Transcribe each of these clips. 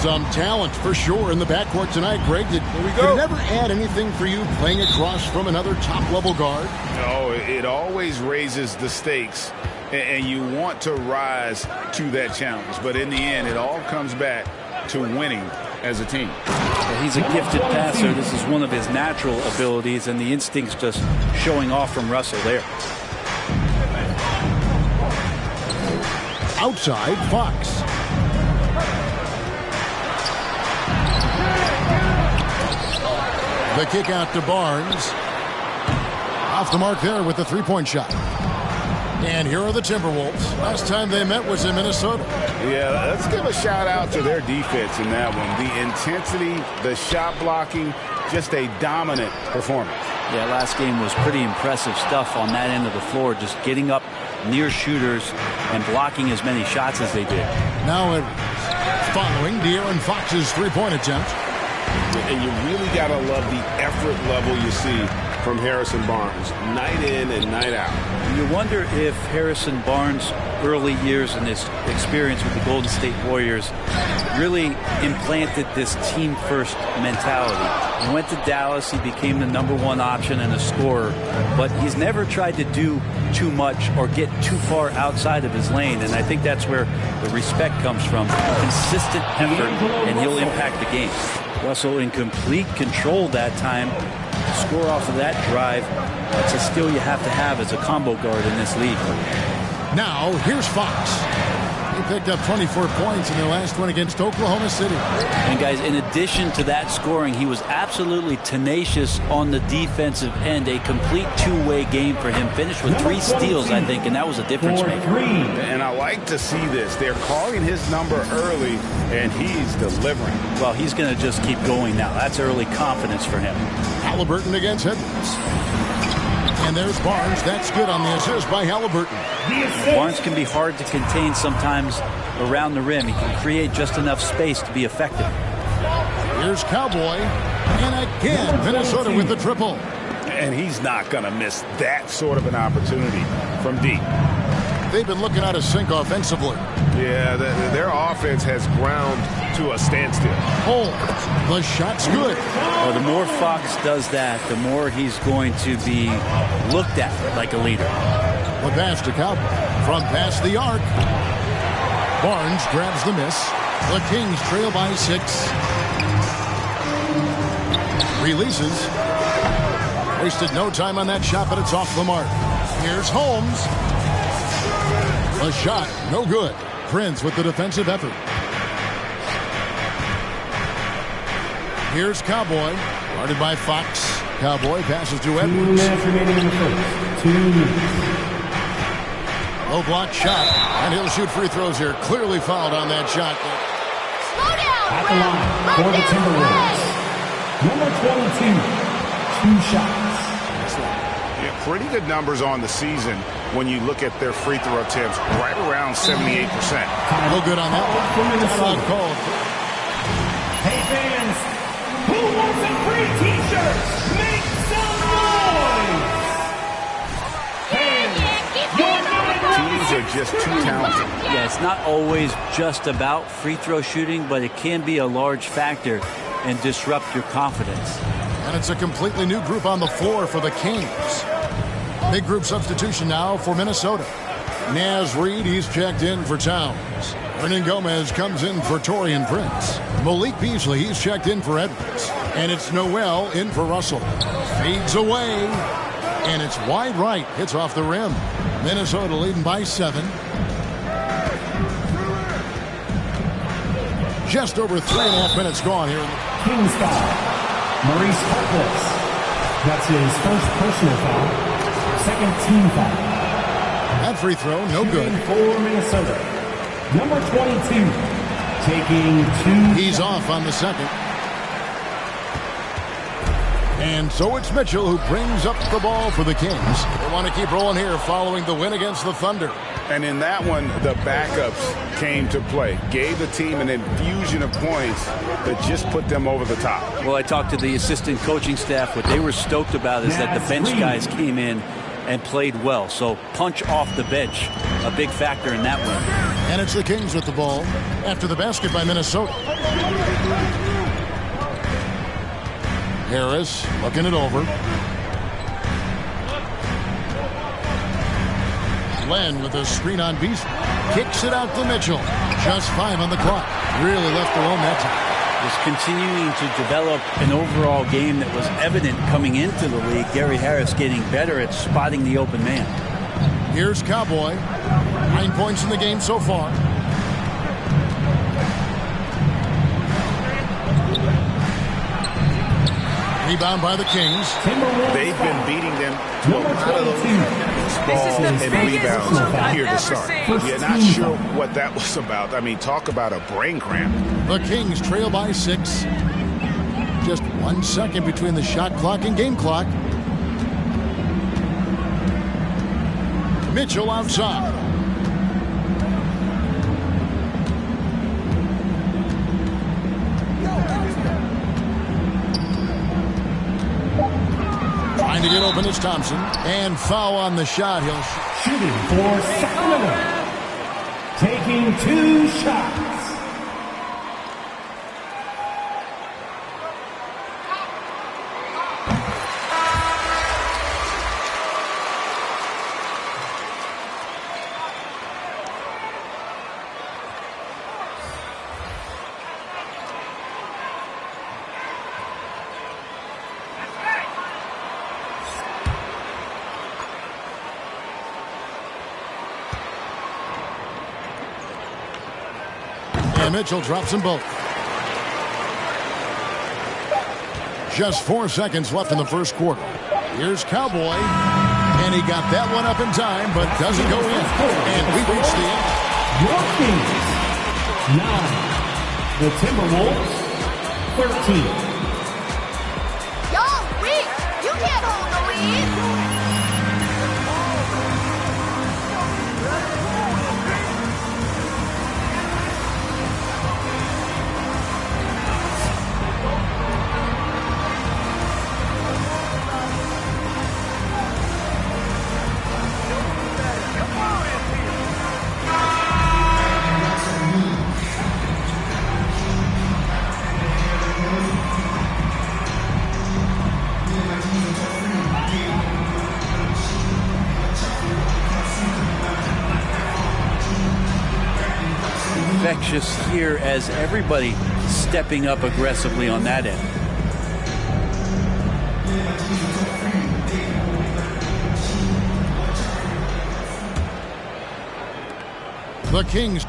Some talent for sure in the backcourt tonight, Greg. Did it ever add anything for you playing across from another top-level guard? No, it always raises the stakes, and you want to rise to that challenge. But in the end, it all comes back to winning as a team. Well, he's a gifted passer. This is one of his natural abilities, and the instinct's just showing off from Russell there. Outside, Fox. The kick out to Barnes. Off the mark there with the three-point shot. And here are the Timberwolves. Last time they met was in Minnesota. Yeah, let's give a shout out to their defense in that one. The intensity, the shot blocking, just a dominant performance. Yeah, last game was pretty impressive stuff on that end of the floor, just getting up near shooters and blocking as many shots as they did. Now following De'Aaron Fox's three-point attempt. And you really got to love the effort level you see from Harrison Barnes, night in and night out. You wonder if Harrison Barnes' early years and his experience with the Golden State Warriors really implanted this team-first mentality. He went to Dallas, he became the #1 option and a scorer, but he's never tried to do too much or get too far outside of his lane, and I think that's where the respect comes from. Consistent effort, and he'll impact the game. Russell in complete control that time. Score off of that drive. That's a skill you have to have as a combo guard in this league. Now, here's Fox. He picked up 24 points in their last one against Oklahoma City. And guys, in addition to that scoring, he was absolutely tenacious on the defensive end. A complete two-way game for him. Finished with 3 steals, I think, and that was a difference maker. And I like to see this. They're calling his number early, and he's delivering. Well, he's going to just keep going now. That's early confidence for him. Halliburton against Edwards. And there's Barnes. That's good on the assist by Halliburton. Barnes can be hard to contain sometimes around the rim. He can create just enough space to be effective. Here's Cowboy. And again, Minnesota with the triple. And he's not going to miss that sort of an opportunity from deep. They've been looking out of sync offensively. Yeah, their offense has ground to a standstill. Oh, the shot's good. Well, the more Fox does that, the more he's going to be looked at like a leader. The pass to Cowboy from past the arc. Barnes grabs the miss. The Kings trail by 6. Releases. Wasted no time on that shot, but it's off the mark. Here's Holmes. A shot, no good. Prince with the defensive effort. Here's Cowboy, guarded by Fox. Cowboy passes to Edwards. 2 minutes remaining in the first. 2 minutes. Low block shot, and he'll shoot free throws here. Clearly fouled on that shot. Slow down, at the line for the Timberwolves. Number 22, 2 shots. Yeah, pretty good numbers on the season when you look at their free throw attempts, right around 78%. No good on that one. Timeout called. Hey fans, who wants a free t-shirt? Make some noise! Teams are just too talented. Yeah, it's not always just about free throw shooting, but it can be a large factor and disrupt your confidence. And it's a completely new group on the floor for the Kings. Big group substitution now for Minnesota. Naz Reid, he's checked in for Towns. Hernan Gomez comes in for Taurean Prince. Malik Beasley, he's checked in for Edwards. And it's Noel in for Russell. Fades away. And it's wide right. Hits off the rim. Minnesota leading by 7. Just over 3.5 minutes gone here. Kings foul. Maurice Harkless. That's his first personal foul. Second team foul. That free throw, no good. For Minnesota. Number 22. Taking 2. He's off on the second. And so it's Mitchell who brings up the ball for the Kings. They want to keep rolling here following the win against the Thunder. And in that one, the backups came to play. Gave the team an infusion of points that just put them over the top. Well, I talked to the assistant coaching staff. What they were stoked about is that the bench guys came in and played well. So punch off the bench, a big factor in that one. And it's the Kings with the ball after the basket by Minnesota. Harris looking it over. Len with a screen on Beasley. Kicks it out to Mitchell. Just 5 on the clock. Really left alone that time. Just continuing to develop an overall game that was evident coming into the league. Gary Harris getting better at spotting the open man. Here's Cowboy. 9 points in the game so far. Rebound by the Kings. They've been beating them to a lot of those ball and rebounds here to start. You're not sure what that was about. I mean, talk about a brain cramp. The Kings trail by 6. Just 1 second between the shot clock and game clock. Mitchell outside. Trying to get open is Thompson. And foul on the shot. He'll Shooting for Sacramento. Taking 2 shots. And Mitchell drops them both. Just 4 seconds left in the first quarter. Here's Cowboy. And he got that one up in time, but doesn't go in. And we reach the end. Your Kings 9. The Timberwolves 13. Y'all weak. You can't hold the lead. Infectious here as everybody stepping up aggressively on that end. The Kings.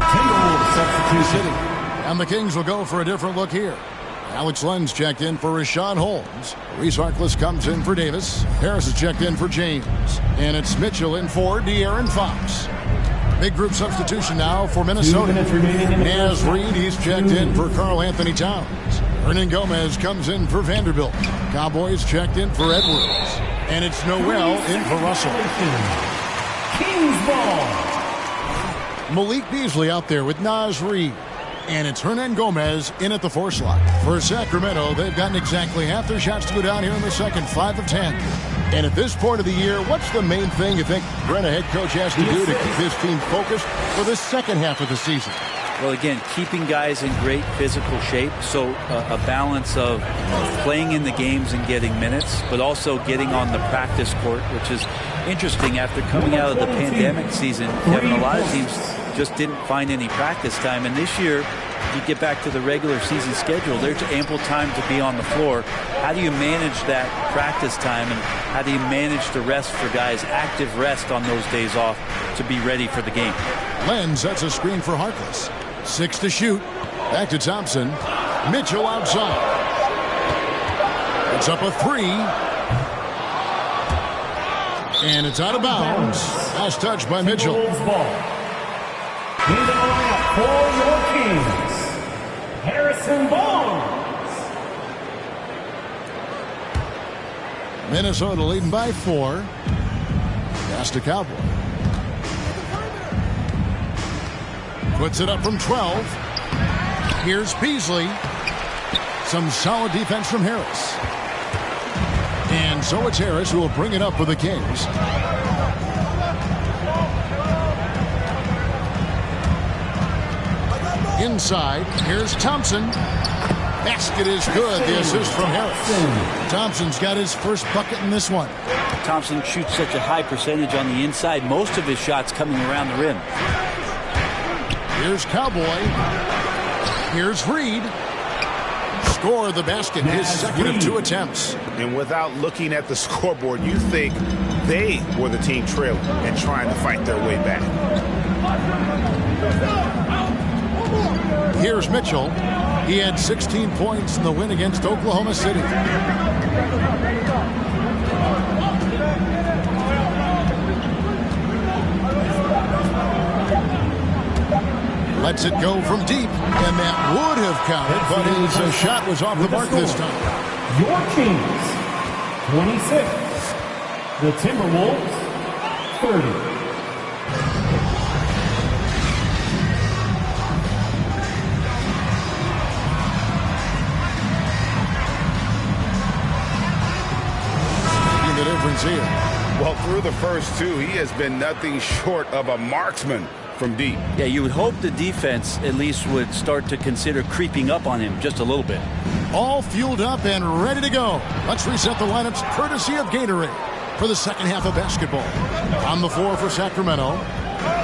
Timberwolves substitution. And the Kings will go for a different look here. Alex Len's checked in for Rashawn Holmes. Reese Harkless comes in for Davis. Harris is checked in for James. And it's Mitchell in for De'Aaron Fox. Big group substitution now for Minnesota. Naz Reid, he's checked in for Karl Anthony Towns. Hernan Gomez comes in for Vanderbilt. Cowboys checked in for Edwards. And it's Noel in for Russell. Kings ball. Malik Beasley out there with Naz Reid. And it's Hernan Gomez in at the 4 slot. For Sacramento, they've gotten exactly half their shots to go down here in the second, 5 of 10. And at this point of the year, what's the main thing you think Brenna head coach has to do to keep his team focused for the second half of the season? Well, again, keeping guys in great physical shape, so a balance of playing in the games and getting minutes, but also getting on the practice court, which is interesting after coming out of the pandemic season. Kevin, a lot of teams just didn't find any practice time, and this year you get back to the regular season schedule, there's ample time to be on the floor. How do you manage that practice time, and how do you manage the rest for guys, active rest on those days off to be ready for the game? Len sets a screen for Harkless. 6 to shoot. Back to Thompson. Mitchell outside. It's up a 3. And it's out of bounds. Last touch by Mitchell. In the lineup for your Kings, Harrison Barnes. Minnesota leading by 4. Pass to Cowboy. Puts it up from 12. Here's Beasley. Some solid defense from Harris. And so it's Harris who will bring it up for the Kings. Inside, here's Thompson. Basket is good. The assist from Harris. Thompson's got his first bucket in this one. Thompson shoots such a high percentage on the inside. Most of his shots coming around the rim. Here's Cowboy. Here's Reed. Score the basket, his second of 2 attempts. And without looking at the scoreboard, you think they were the team trailing and trying to fight their way back. Here's Mitchell. He had 16 points in the win against Oklahoma City. Lets it go from deep, and that would have counted, but his shot was off the mark this time. Your Kings, 26. The Timberwolves, 30. The difference here. Well, through the first 2, he has been nothing short of a marksman from deep. Yeah, you would hope the defense at least would start to consider creeping up on him just a little bit. All fueled up and ready to go. Let's reset the lineups courtesy of Gatorade for the second half of basketball. On the floor for Sacramento,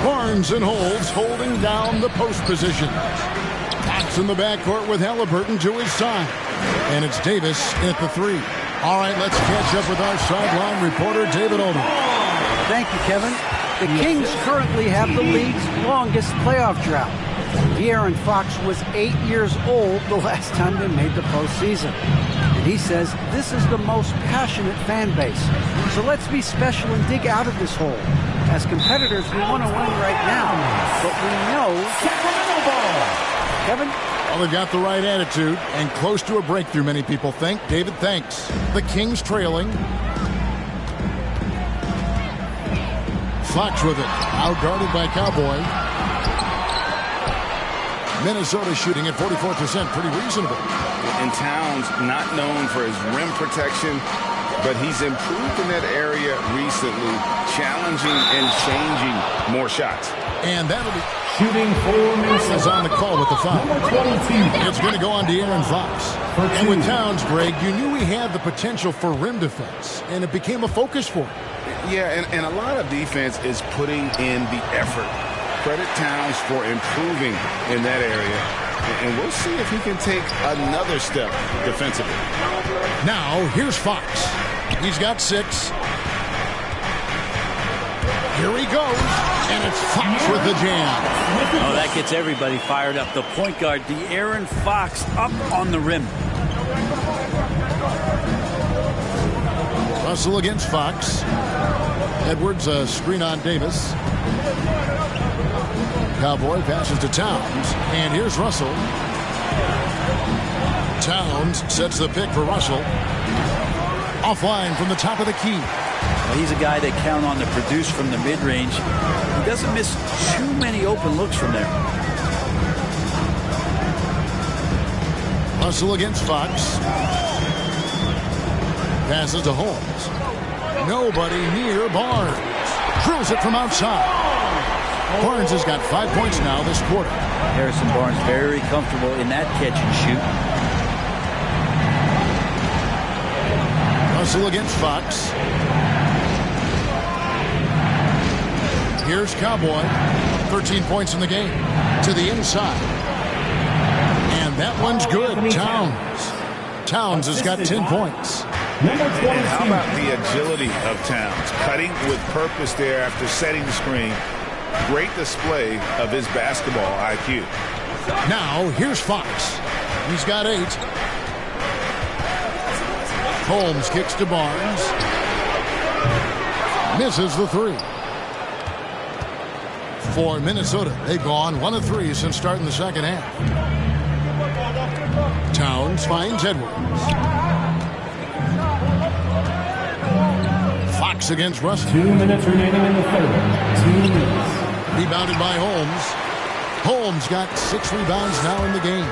Barnes and Holds holding down the post position. Fox in the backcourt with Halliburton to his side. And it's Davis at the 3. All right, let's catch up with our sideline reporter, David Olden. Thank you, Kevin. The Kings currently have the league's longest playoff drought. De'Aaron Fox was 8 years old the last time they made the postseason. And he says this is the most passionate fan base. So let's be special and dig out of this hole. As competitors, we want to win right now, but we know Sacramento ball. Kevin? Well, they've got the right attitude and close to a breakthrough, many people think. David, thanks. The Kings trailing. Fox with it. Out guarded by Cowboy. Minnesota shooting at 44%. Pretty reasonable. And Towns not known for his rim protection, but he's improved in that area recently, challenging and changing more shots. And that'll be... Shooting for Minnesota. Is on the call with the foul. Number 22. It's going to go on De'Aaron Fox. And with Towns, Greg, you knew he had the potential for rim defense, and it became a focus for him. Yeah, and a lot of defense is putting in the effort. Credit Towns for improving in that area. And we'll see if he can take another step defensively. Now, here's Fox. He's got 6. Here he goes, and it's Fox with the jam. Oh, that gets everybody fired up. The point guard, De'Aaron Fox, up on the rim. Russell against Fox. Edwards, a screen on Davis. Cowboy passes to Towns, and here's Russell. Towns sets the pick for Russell. Offline from the top of the key. Well, he's a guy they count on to produce from the mid-range. He doesn't miss too many open looks from there. Russell against Fox. Passes to Holmes. Nobody near Barnes. Drills it from outside. Barnes has got 5 points now this quarter. Harrison Barnes very comfortable in that catch and shoot. Russell against Fox. Here's Cowboy. 13 points in the game. To the inside. And that one's good. Towns has got 10 points. And how about the agility of Towns? Cutting with purpose there after setting the screen. Great display of his basketball IQ. Now, here's Fox. He's got 8. Holmes kicks to Barnes. Misses the 3. For Minnesota, they've gone 1 of 3 since starting the second half. Towns finds Edwards. Fox against Russell. 2 minutes remaining in the third. 2 minutes. Rebounded by Holmes. Holmes got 6 rebounds now in the game.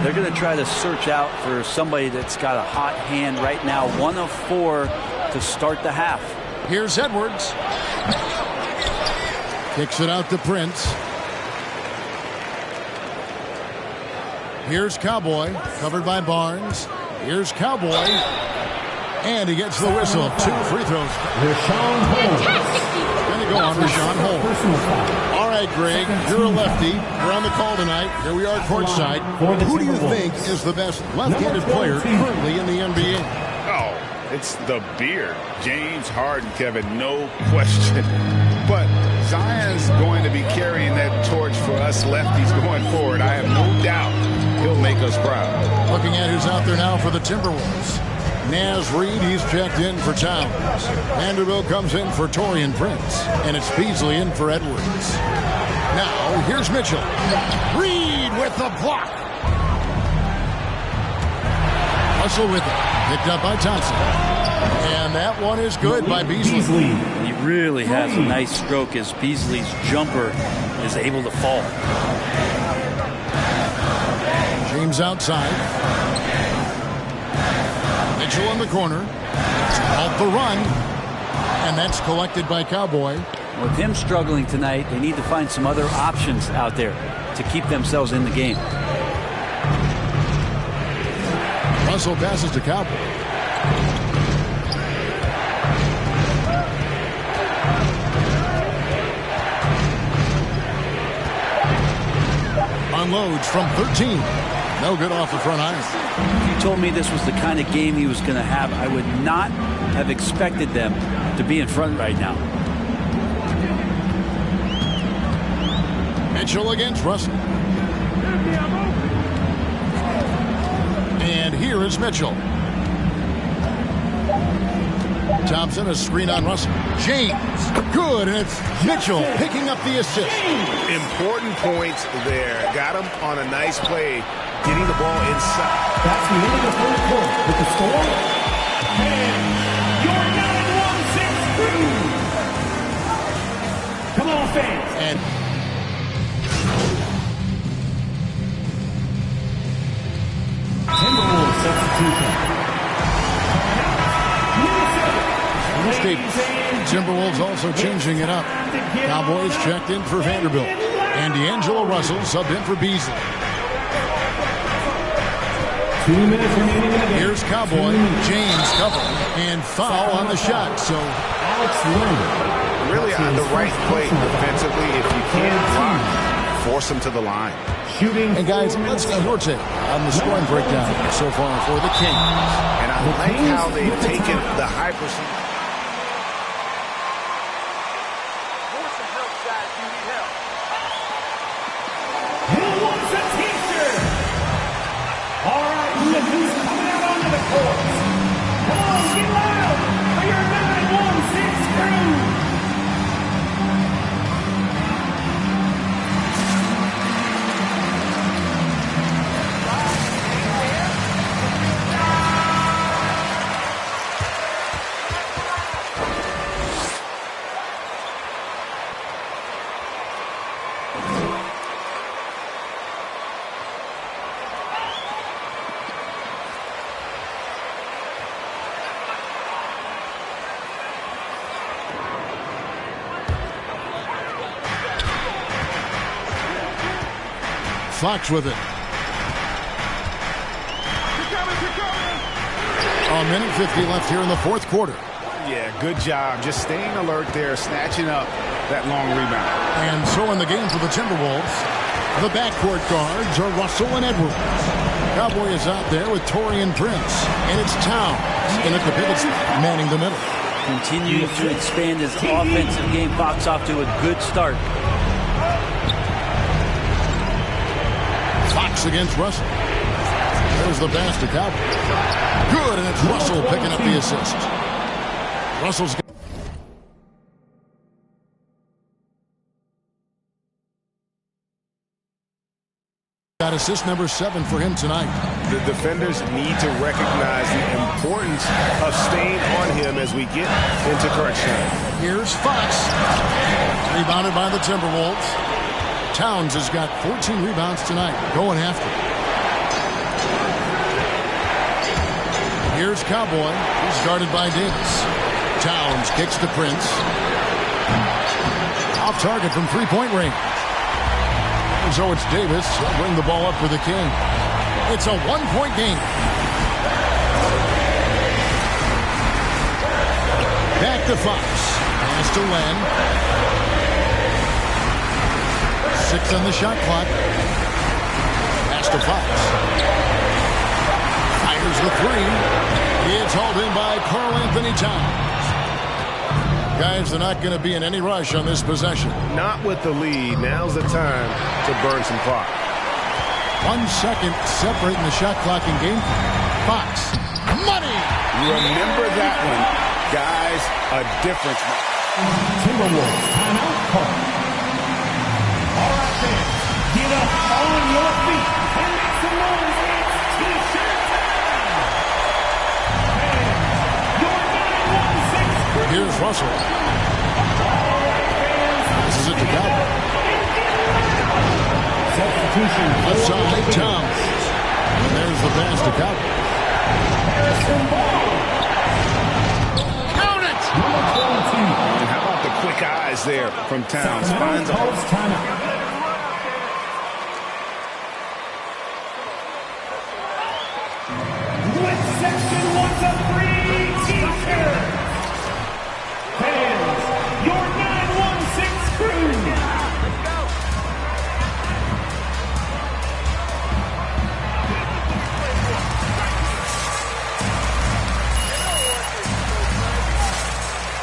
They're going to try to search out for somebody that's got a hot hand right now. 1 of 4 to start the half. Here's Edwards. Kicks it out to Prince. Here's Cowboy, covered by Barnes. Here's Cowboy. And he gets the whistle. 2 free throws. Rashawn Holmes. Going to go on Rashawn Holmes. Personal foul. All right, Greg, you're a lefty. You're on the call tonight. Here we are courtside. Who do you think is the best left-handed player currently in the NBA? Oh, it's the beard. James Harden, Kevin, no question. But Zion's going to be carrying that torch for us lefties going forward. I have no doubt he'll make us proud. Looking at who's out there now for the Timberwolves. Naz Reid, he's checked in for Towns. Vanderbilt comes in for Taurean Prince. And it's Beasley in for Edwards. Now, here's Mitchell. Reid with the block. Russell with it. Picked up by Thompson. And that one is good by Beasley. He really has a nice stroke as Beasley's jumper is able to fall. James outside. Mitchell in the corner. Off the run. And that's collected by Cowboy. With him struggling tonight, they need to find some other options out there to keep themselves in the game. Russell passes to Cowboy. Unloads from 13. No good off the front iron. If you told me this was the kind of game he was going to have, I would not have expected them to be in front right now. Mitchell against Russell. And here is Mitchell. Thompson, a screen on Russell. James, good, and it's Mitchell picking up the assist. Important points there. Got him on a nice play, getting the ball inside. That's the end of the first quarter with the score. And your 9-1-6 crew. Come on, fans. And Timberwolves substitution. State Timberwolves also changing it up. Cowboys checked in for Vanderbilt. And D'Angelo Russell subbed in for Beasley. 2 minutes remaining in the game. Here's Cowboy. James covering. And foul on the shot. So Alex Len. Really on the right play defensively. If you can't block, force him to the line. Shooting. And guys, let's get your take on the scoring breakdown so far for the Kings. And I like how they've taken the high percentage. Who wants a t-shirt? All right, look who's coming out onto the court. Come on, get loud for your 9-1-6 crew. Fox with it. A minute 50 left here in the fourth quarter. Yeah, good job. Just staying alert there, snatching up that long rebound. And so in the game for the Timberwolves, the backcourt guards are Russell and Edwards. Cowboy is out there with Taurean Prince. And it's Towns in at the pivot spot, manning the middle. Continue to expand his offensive game. Fox off to a good start. Fox against Russell. There's the pass to Cowboy. Good, and it's Russell picking up the assist. Russell's got assist number 7 for him tonight. The defenders need to recognize the importance of staying on him as we get into crunch time. Here's Fox. Rebounded by the Timberwolves. Towns has got 14 rebounds tonight. Going after it. Here's Cowboy. He's guarded by Davis. Towns kicks to Prince. Off target from three-point range. And so it's Davis. He'll bring the ball up for the King. It's a one-point game. Back to Fox. Pass to Len. 6 on the shot clock. Pass to Fox. Fires the three. It's hauled in by Karl Anthony Towns. Guys, they're not going to be in any rush on this possession. Not with the lead. Now's the time to burn some clock. 1 second separating the shot clock in game. Fox. Money! Remember that one. Guys, a difference. Timberwolves timeout call. All right, fans, get up on your feet and make some noise. It's T-shirt time. And your 916 crew. Here's Russell. This is it to Cowboy. Substitution. Left side, Towns. And there's the pass to Cowboy. Harrison Barnes. Count it! Number 22. And how about the quick eyes there from Towns? Finds a Calls timeout. With section 1 to 3 T-shirts. Fans, your 916 crew.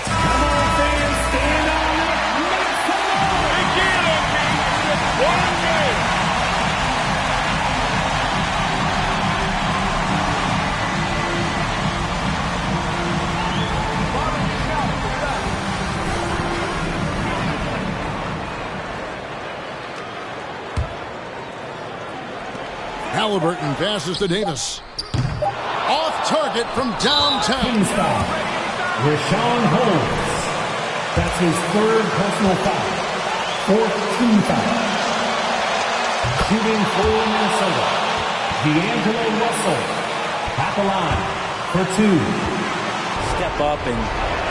Come on, fans, stand on it. Make some noise. one game. Halliburton passes to Davis. Off target from downtown. Kings foul. Rashawn Holmes. That's his third personal foul. Fourth team foul. Shooting for Minnesota. D'Angelo Russell. At the line for 2. Step up and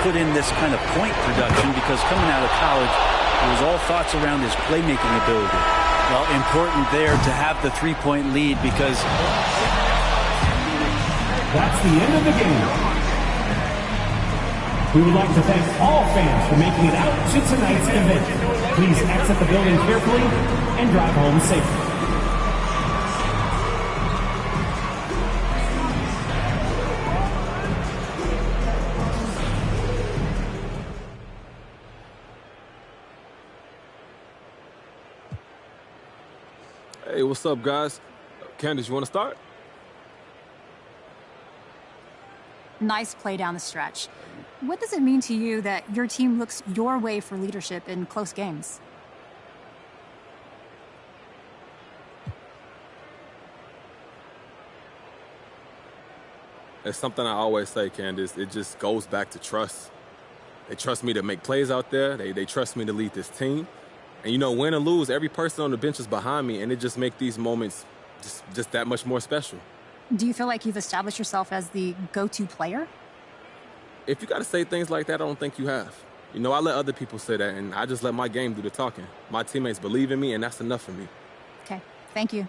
put in this kind of point production because coming out of college, it was all thoughts around his playmaking ability. Well, important there to have the three-point lead because That's the end of the game. We would like to thank all fans for making it out to tonight's event. Please exit the building carefully and drive home safely. Hey, what's up, guys? Candace, you want to start? Nice play down the stretch. What does it mean to you that your team looks your way for leadership in close games? It's something I always say, Candace. It just goes back to trust. They trust me to make plays out there. They trust me to lead this team. And, you know, win or lose, every person on the bench is behind me, and it just makes these moments just that much more special. Do you feel like you've established yourself as the go-to player? If you got to say things like that, I don't think you have. You know, I let other people say that, and I just let my game do the talking. My teammates believe in me, and that's enough for me. Okay, thank you.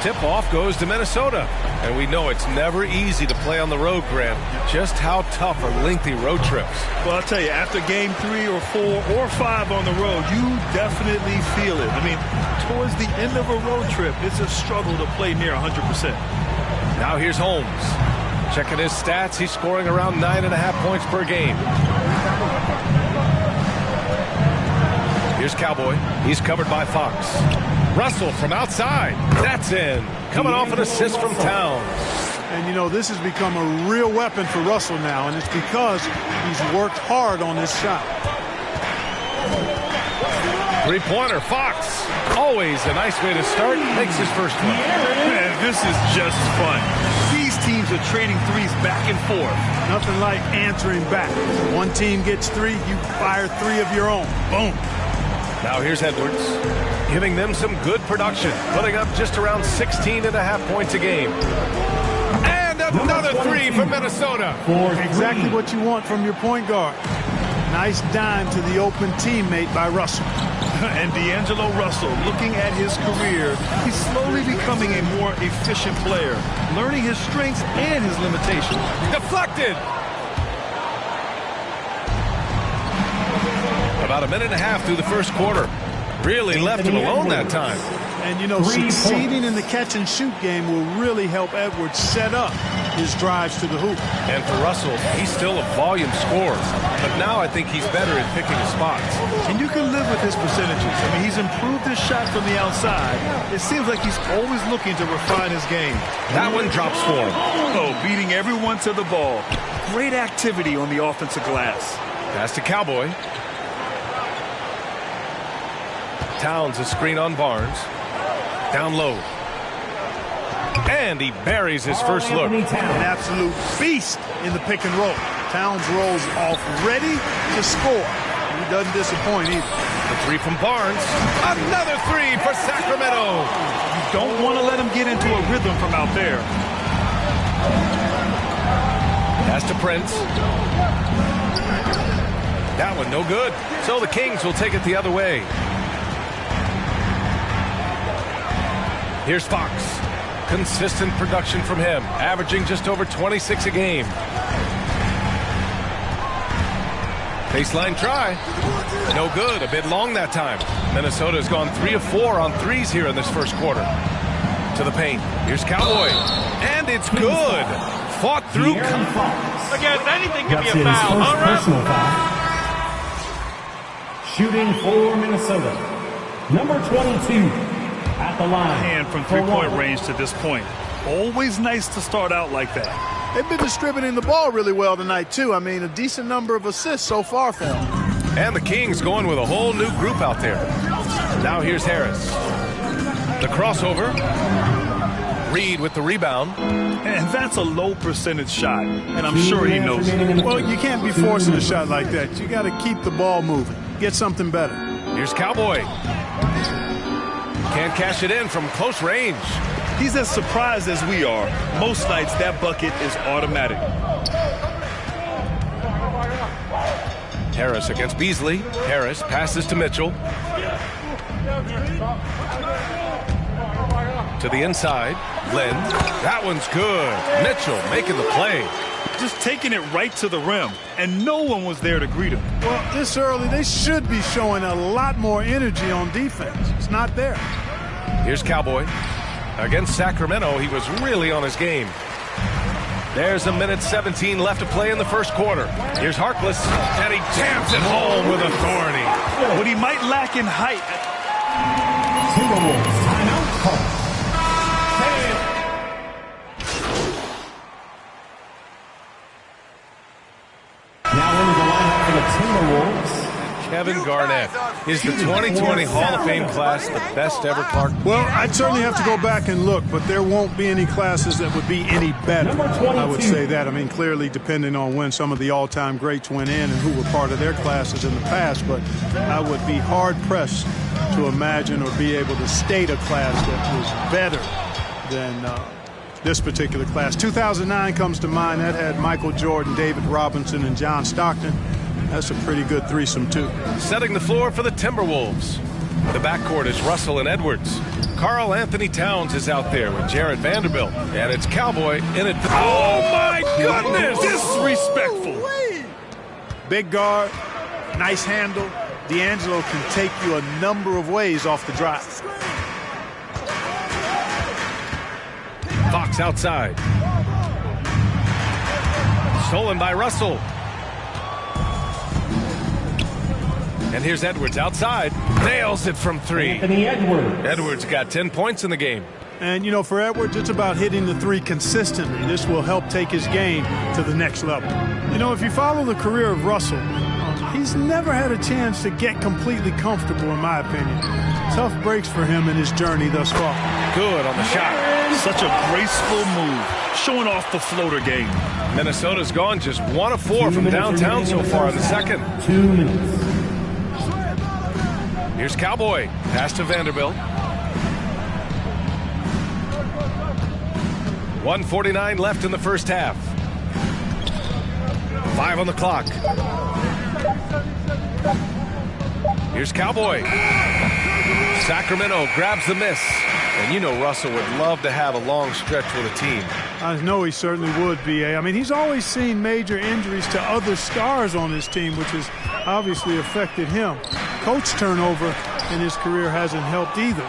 Tip-off goes to Minnesota. And we know it's never easy to play on the road, Grant. Just how tough are lengthy road trips? Well, I'll tell you, after game 3 or 4 or 5 on the road, you definitely feel it. I mean, towards the end of a road trip, it's a struggle to play near 100%. Now here's Holmes. Checking his stats, he's scoring around 9.5 points per game. Here's Cowboy. He's covered by Fox. Russell from outside. That's in. Coming off an assist from Towns. And, you know, this has become a real weapon for Russell now, and it's because he's worked hard on this shot. Three-pointer, Fox. Always a nice way to start. Makes his first one. Man, this is just fun. These teams are trading threes back and forth. Nothing like answering back. One team gets 3, you fire 3 of your own. Boom. Now here's Edwards, giving them some good production, putting up just around 16.5 points a game. And another 3 from Minnesota. Exactly what you want from your point guard. Nice dime to the open teammate by Russell. And D'Angelo Russell, looking at his career, he's slowly becoming a more efficient player, learning his strengths and his limitations. Deflected. About a minute and a half through the first quarter. Really left him alone that time. And, you know, succeeding in the catch-and-shoot game will really help Edwards set up his drives to the hoop. And for Russell, he's still a volume scorer. But now I think he's better at picking his spots. And you can live with his percentages. I mean, he's improved his shot from the outside. It seems like he's always looking to refine his game. That one drops for him. Oh, beating everyone to the ball. Great activity on the offensive glass. Pass to Cowboy. Towns a screen on Barnes. Down low. And he buries his first look. An absolute beast in the pick and roll. Towns rolls off ready to score. He doesn't disappoint either. The 3 from Barnes. Another 3 for Sacramento. You don't want to let him get into a rhythm from out there. Pass to Prince. That one no good. So the Kings will take it the other way. Here's Fox. Consistent production from him, averaging just over 26 a game. Baseline try. No good. A bit long that time. Minnesota's gone 3 of 4 on threes here in this first quarter. To the paint. Here's Cowboy. And it's good. Fought through. Again, anything can be a foul. All right. Shooting for Minnesota. Number 22. At the line. Hand from three-point range to this point. Always nice to start out like that. They've been distributing the ball really well tonight, too. I mean, a decent number of assists so far for them. And the Kings going with a whole new group out there. Now here's Harris. The crossover. Reed with the rebound. And that's a low percentage shot, and I'm sure he knows it. Well, you can't be forcing a shot like that. You got to keep the ball moving. Get something better. Here's Cowboy. Can't cash it in from close range. He's as surprised as we are. Most nights that bucket is automatic. Harris against Beasley. Harris passes to Mitchell. To the inside. Lynn. That one's good. Mitchell making the play. Just taking it right to the rim, and no one was there to greet him. Well, this early, they should be showing a lot more energy on defense. It's not there. Here's Cowboy. Against Sacramento, he was really on his game. There's a minute 17 left to play in the first quarter. Here's Harkless, and he jams it home with authority. What he might lack in height. Timberwolves timeout call. Now into the lineup for the Timberwolves, Kevin Garnett. Is the 2020 Hall of Fame class the best ever, Clark? Well, I'd certainly have to go back and look, but there won't be any classes that would be any better. I would say that. I mean, clearly depending on when some of the all-time greats went in and who were part of their classes in the past, but I would be hard-pressed to imagine or be able to state a class that was better than this particular class. 2009 comes to mind. That had Michael Jordan, David Robinson, and John Stockton. That's a pretty good threesome, too. Setting the floor for the Timberwolves. The backcourt is Russell and Edwards. Karl Anthony Towns is out there with Jarred Vanderbilt. And it's Cowboy in it. Oh, my goodness! Disrespectful. Big guard, nice handle. D'Angelo can take you a number of ways off the drive. Fox outside. Stolen by Russell. And here's Edwards outside. Nails it from three. Anthony Edwards. Edwards got 10 points in the game. And, you know, for Edwards, it's about hitting the three consistently. This will help take his game to the next level. You know, if you follow the career of Russell, he's never had a chance to get completely comfortable, in my opinion. Tough breaks for him in his journey thus far. Good on the shot. Such a graceful move, showing off the floater game. Minnesota's gone just 1 of 4 from downtown so far in the second. 2 minutes. Here's Cowboy. Pass to Vanderbilt. 1:49 left in the first half. 5 on the clock. Here's Cowboy. Sacramento grabs the miss. And you know Russell would love to have a long stretch with a team. I know he certainly would, B.A. I mean, he's always seen major injuries to other stars on his team, which has obviously affected him. Coach turnover in his career hasn't helped either.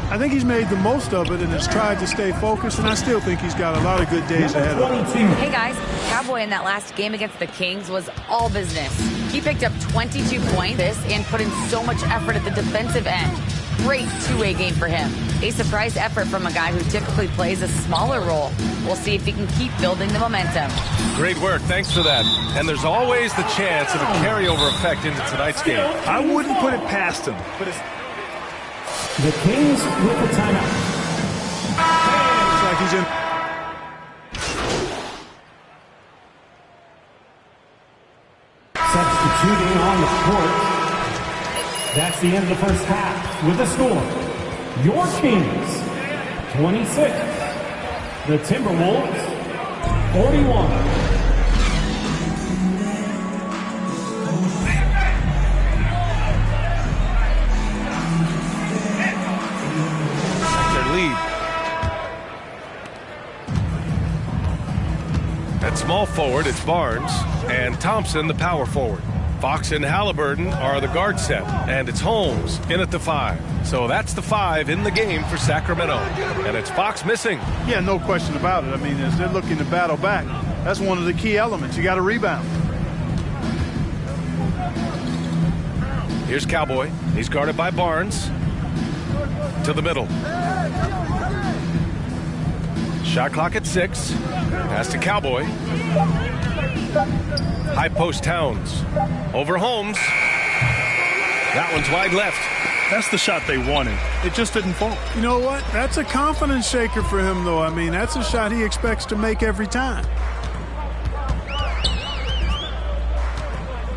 I think he's made the most of it and has tried to stay focused, and I still think he's got a lot of good days ahead of him. Hey, guys. Cowboy in that last game against the Kings was all business. He picked up 22 points and put in so much effort at the defensive end. Great two-way game for him. A surprise effort from a guy who typically plays a smaller role. We'll see if he can keep building the momentum. Great work. Thanks for that. And there's always the chance of a carryover effect into tonight's game. I wouldn't put it past him. But it's The Kings with the timeout. Looks like he's in. Substituting on the court. That's the end of the first half with the score. Your Kings, 26. The Timberwolves, 41. Lead. At small forward, it's Barnes and Thompson, the power forward. Fox and Halliburton are the guard set, and it's Holmes in at the 5. So that's the 5 in the game for Sacramento, and it's Fox missing. Yeah, no question about it. I mean, as they're looking to battle back, that's one of the key elements. You got to rebound. Here's Cowboy. He's guarded by Barnes. To the middle. Shot clock at 6. Pass to Cowboy. High post Towns. Over Holmes. That one's wide left. That's the shot they wanted. It just didn't fall. You know what? That's a confidence shaker for him, though. I mean, that's a shot he expects to make every time.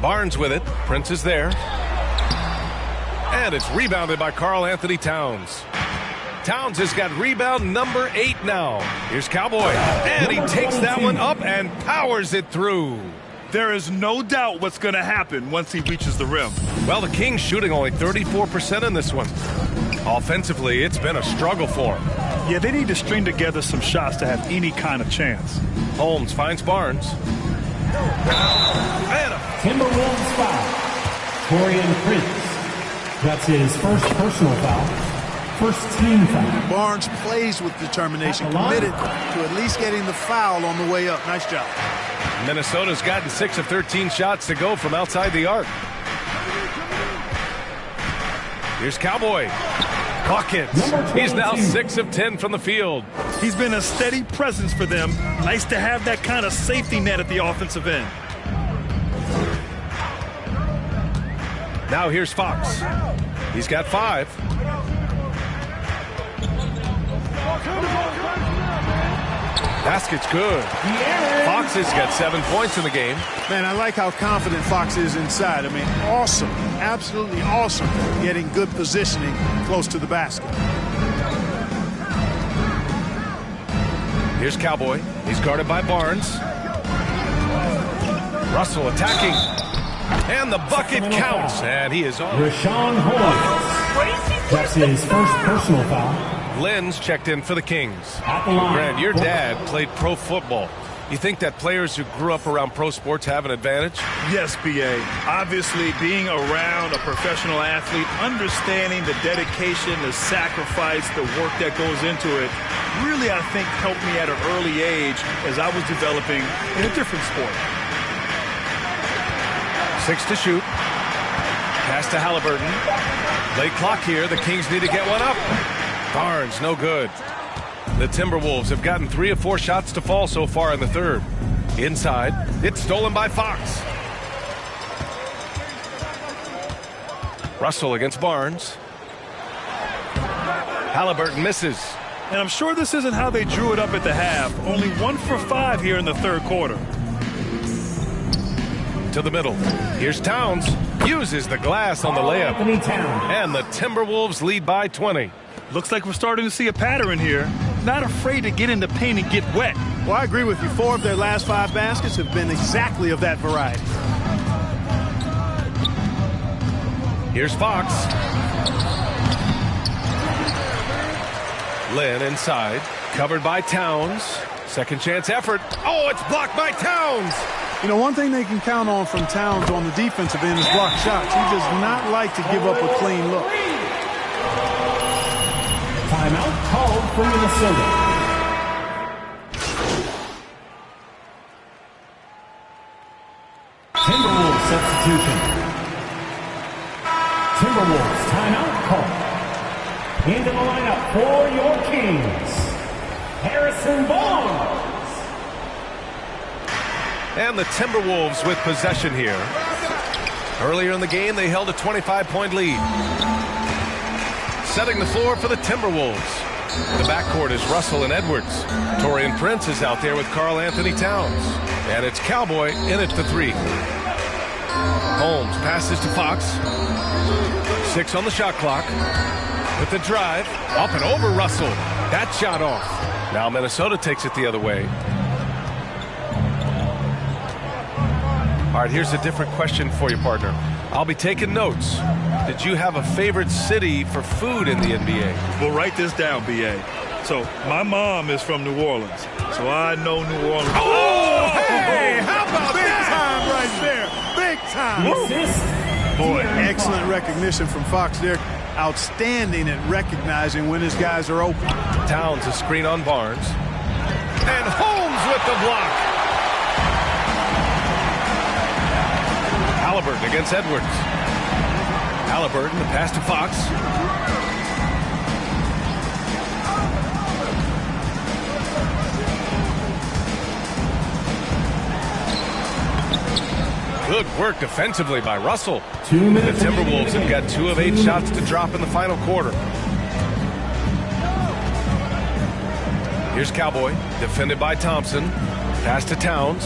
Barnes with it. Prince is there. And it's rebounded by Karl Anthony Towns. Towns has got rebound number 8 now. Here's Cowboy. And he takes that one up and powers it through. There is no doubt what's going to happen once he reaches the rim. Well, the Kings shooting only 34% in this one. Offensively, it's been a struggle for him. Yeah, they need to string together some shots to have any kind of chance. Holmes finds Barnes. And Timberwolves foul. Taurean Prince. That's his first personal foul. First team foul. Barnes plays with determination, committed to at least getting the foul on the way up. Nice job. Minnesota's gotten 6 of 13 shots to go from outside the arc. Here's Cowboy. Buckets. He's now 6 of 10 from the field. He's been a steady presence for them. Nice to have that kind of safety net at the offensive end. Now here's Fox. He's got 5. Basket's good. Fox has got 7 points in the game. Man, I like how confident Fox is inside. I mean, awesome. Absolutely awesome. Getting good positioning close to the basket. Here's Cowboy. He's guarded by Barnes. Russell attacking. And the bucket counts. And he is on. Rashawn Holmes. That's his first personal foul. Lynn's checked in for the Kings. At the line. Grant, your dad played pro football. You think that players who grew up around pro sports have an advantage? Yes, B.A. Obviously, being around a professional athlete, understanding the dedication, the sacrifice, the work that goes into it, really, I think, helped me at an early age as I was developing in a different sport. 6 to shoot. Pass to Halliburton. Late clock here. The Kings need to get one up. Barnes, no good. The Timberwolves have gotten 3 of 4 shots to fall so far in the third. Inside, it's stolen by Fox. Russell against Barnes. Halliburton misses. And I'm sure this isn't how they drew it up at the half. Only 1 for 5 here in the third quarter. To the middle. Here's Towns. Uses the glass on the layup. And the Timberwolves lead by 20. Looks like we're starting to see a pattern here. Not afraid to get in the paint and get wet. Well, I agree with you. 4 of their last 5 baskets have been exactly of that variety. Here's Fox. Lynn inside. Covered by Towns. Second chance effort. Oh, it's blocked by Towns. You know, one thing they can count on from Towns on the defensive end is block shots. He does not like to give up a clean look. Timeout called for Minnesota. Timberwolves substitution. Timberwolves timeout called. Into the lineup for your Kings, Harrison Barnes. And the Timberwolves with possession here. Earlier in the game, they held a 25-point lead. Setting the floor for the Timberwolves. The backcourt is Russell and Edwards. Taurean Prince is out there with Karl Anthony Towns. And it's Cowboy in at the 3. Holmes passes to Fox. 6 on the shot clock. With the drive, up and over Russell. That shot off. Now Minnesota takes it the other way. All right, here's a different question for you, partner. I'll be taking notes. Did you have a favorite city for food in the NBA? Well, write this down, B.A. So, my mom is from New Orleans, so I know New Orleans. Oh, hey, how about that? Big time right there. Big time. Boy, excellent recognition from Fox there. Outstanding at recognizing when his guys are open. Towns a screen on Barnes. And Holmes with the block. Halliburton against Edwards. Halliburton, the pass to Fox. Good work defensively by Russell. 2 minutes. The Timberwolves have got 2 of 8 shots to drop in the final quarter. Here's Cowboy, defended by Thompson. Pass to Towns.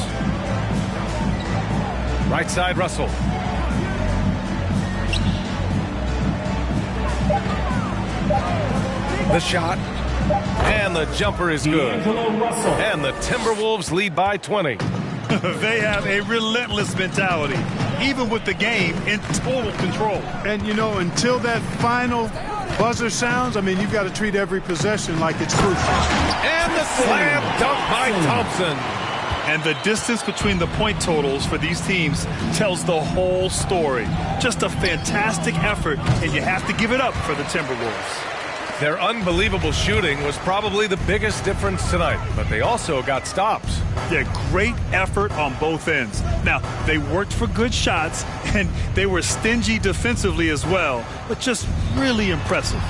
Right side, Russell. The shot. And the jumper is good. And the Timberwolves lead by 20. They have a relentless mentality, even with the game in total control. And, you know, until that final buzzer sounds, I mean, you've got to treat every possession like it's crucial. And the slam dunk by Thompson. And the distance between the point totals for these teams tells the whole story. Just a fantastic effort, and you have to give it up for the Timberwolves. Their unbelievable shooting was probably the biggest difference tonight, but they also got stops. Yeah, great effort on both ends. Now, they worked for good shots, and they were stingy defensively as well, but just really impressive.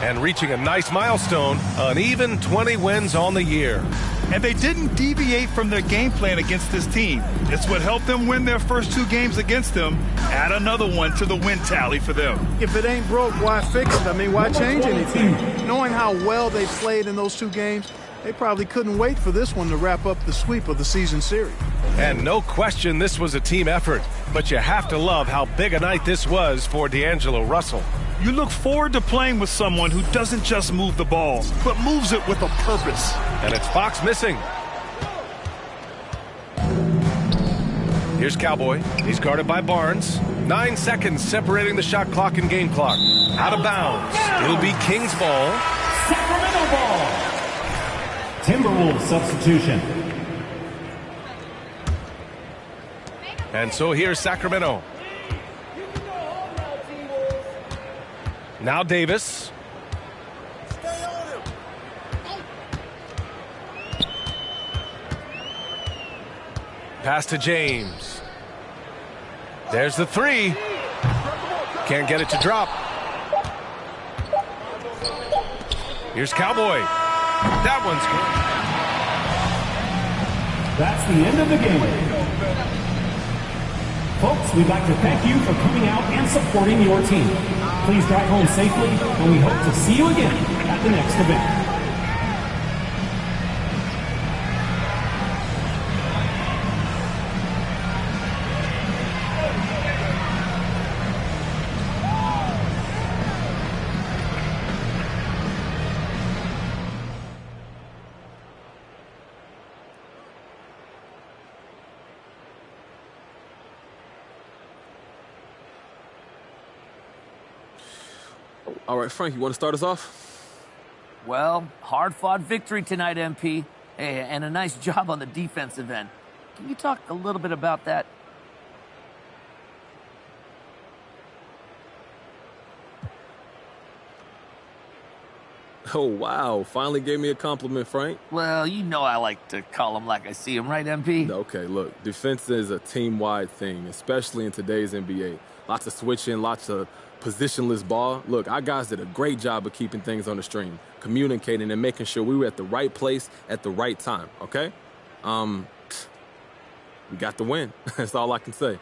And reaching a nice milestone, an even 20 wins on the year. And they didn't deviate from their game plan against this team. It's what helped them win their first 2 games against them. Add another one to the win tally for them. If it ain't broke, why fix it? I mean, why change anything? Knowing how well they played in those 2 games, they probably couldn't wait for this one to wrap up the sweep of the season series. And no question this was a team effort, but you have to love how big a night this was for D'Angelo Russell. You look forward to playing with someone who doesn't just move the ball, but moves it with a purpose. And it's Fox missing. Here's Cowboy. He's guarded by Barnes. 9 seconds separating the shot clock and game clock. Out of bounds. It'll be Kings ball. Sacramento ball. Timberwolves substitution. And so here's Sacramento. Now Davis. Pass to James. There's the 3. Can't get it to drop. Here's Cowboy. That one's good. That's the end of the game. Folks, we'd like to thank you for coming out and supporting your team. Please drive home safely, and we hope to see you again at the next event. All right, Frank, you want to start us off? Well, hard-fought victory tonight, MP, and a nice job on the defensive end. Can you talk a little bit about that? Oh, wow. Finally gave me a compliment, Frank. Well, you know I like to call them like I see them, right, MP? Okay, look, defense is a team-wide thing, especially in today's NBA. Lots of switching, lots of positionless ball. Look, our guys did a great job of keeping things on the stream, communicating and making sure we were at the right place at the right time, okay? We got the win. That's all I can say.